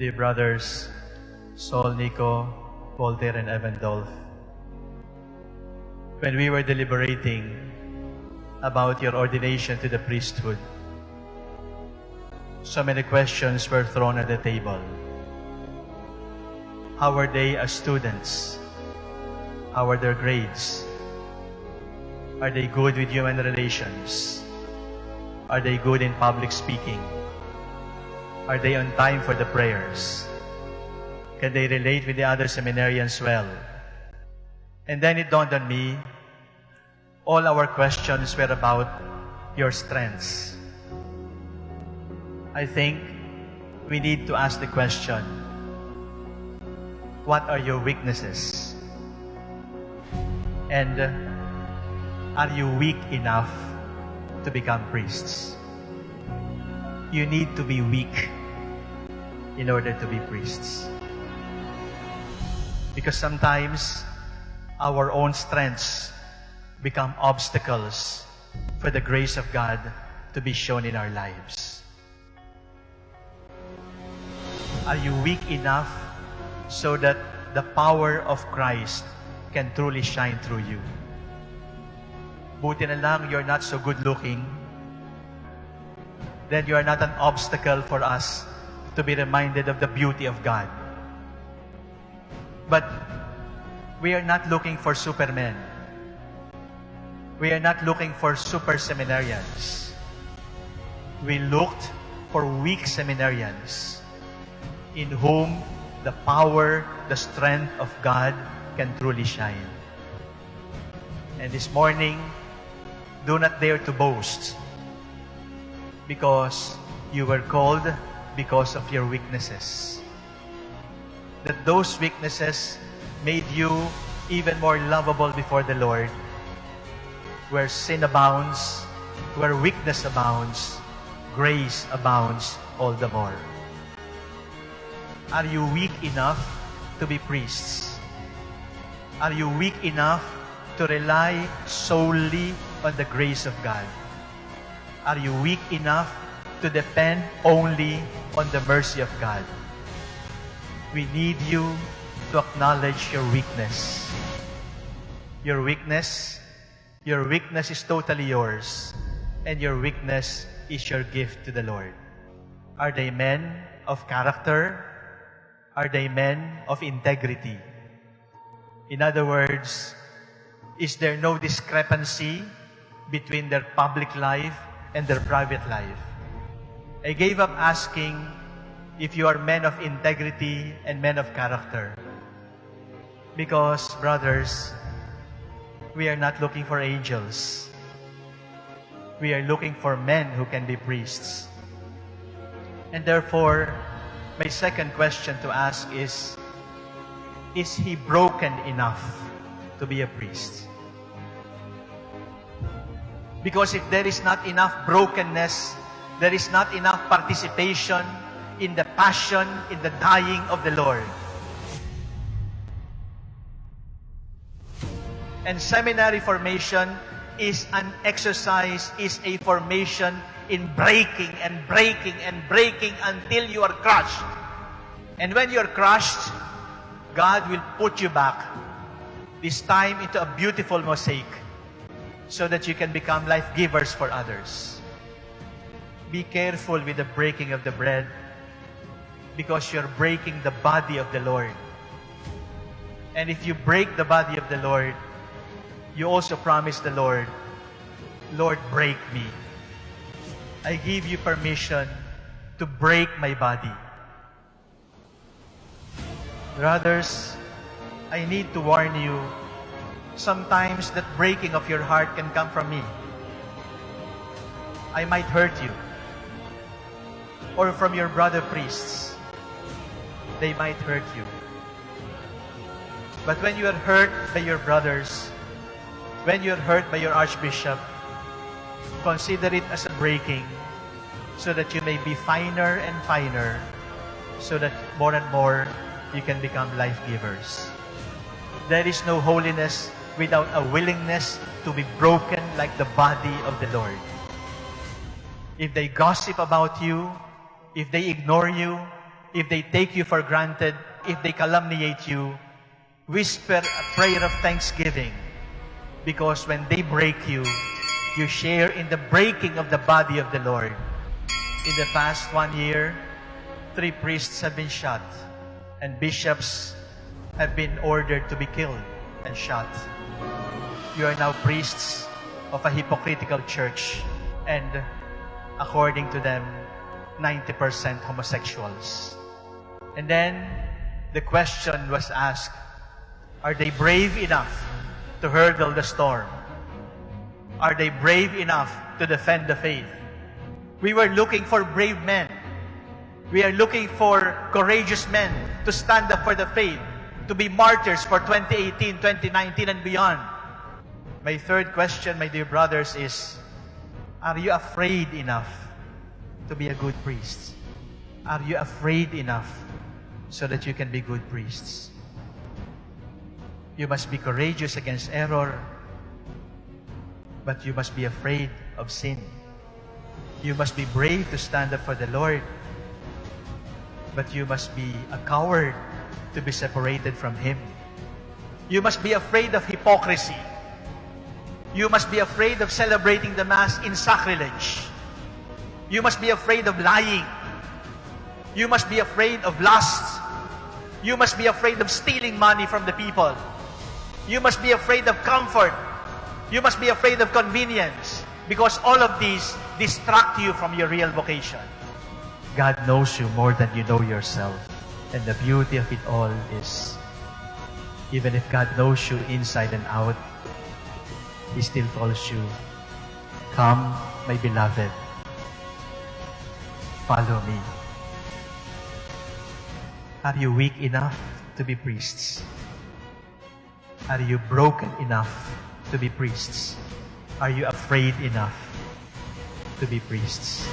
with your brothers Saul, Nico, Walter, and Evan Dolph. When we were deliberating about your ordination to the priesthood, so many questions were thrown at the table. How are they as students? How are their grades? Are they good with human relations? Are they good in public speaking? Are they on time for the prayers? Can they relate with the other seminarians well? And then it dawned on me, all our questions were about your strengths. I think we need to ask the question, what are your weaknesses? And are you weak enough to become priests? You need to be weak in order to be priests. Because sometimes our own strengths become obstacles for the grace of God to be shown in our lives. Are you weak enough so that the power of Christ can truly shine through you? Buti na lang you're not so good looking, then you are not an obstacle for us to be reminded of the beauty of God. But we are not looking for supermen. We are not looking for super seminarians. We looked for weak seminarians in whom the power, the strength of God can truly shine. And this morning, do not dare to boast, because you were called because of your weaknesses. That those weaknesses made you even more lovable before the Lord. Where sin abounds, where weakness abounds, grace abounds all the more. Are you weak enough to be priests? Are you weak enough to rely solely on the grace of God? Are you weak enough to depend only on the mercy of God? We need you to acknowledge your weakness. Your weakness is totally yours, and your weakness is your gift to the Lord. Are they men of character? Are they men of integrity? In other words, is there no discrepancy between their public life and their private life? I gave up asking if you are men of integrity and men of character. Because, brothers, we are not looking for angels. We are looking for men who can be priests. And therefore, my second question to ask is he broken enough to be a priest? Because if there is not enough brokenness, there is not enough participation in the passion, in the dying of the Lord. And seminary formation is an exercise, is a formation in breaking and breaking and breaking until you are crushed. And when you are crushed, God will put you back, this time into a beautiful mosaic, so that you can become life givers for others. Be careful with the breaking of the bread, because you're breaking the body of the Lord. And if you break the body of the Lord, you also promise the Lord, Lord, break me. I give you permission to break my body. Brothers, I need to warn you, sometimes that breaking of your heart can come from me. I might hurt you. Or from your brother priests. They might hurt you. But when you are hurt by your brothers, when you are hurt by your archbishop, consider it as a breaking, so that you may be finer and finer, so that more and more you can become life givers. There is no holiness without a willingness to be broken like the body of the Lord. If they gossip about you, if they ignore you, if they take you for granted, if they calumniate you, whisper a prayer of thanksgiving. Because when they break you, you share in the breaking of the body of the Lord. In the past 1 year, 3 priests have been shot, and bishops have been ordered to be killed and shot. You are now priests of a hypocritical church, and according to them, 90% homosexuals. And then the question was asked, are they brave enough to hurdle the storm? Are they brave enough to defend the faith? We were looking for brave men. We are looking for courageous men to stand up for the faith, to be martyrs for 2018, 2019, and beyond. My third question, my dear brothers, is, are you afraid enough to be a good priest? Are you afraid enough so that you can be good priests? You must be courageous against error, but you must be afraid of sin. You must be brave to stand up for the Lord, but you must be a coward to be separated from Him. You must be afraid of hypocrisy. You must be afraid of celebrating the Mass in sacrilege. You must be afraid of lying. You must be afraid of lust. You must be afraid of stealing money from the people. You must be afraid of comfort. You must be afraid of convenience, because all of these distract you from your real vocation. God knows you more than you know yourself. And the beauty of it all is, even if God knows you inside and out, He still calls you, "Come, my beloved, follow me." Are you weak enough to be priests? Are you broken enough to be priests? Are you afraid enough to be priests?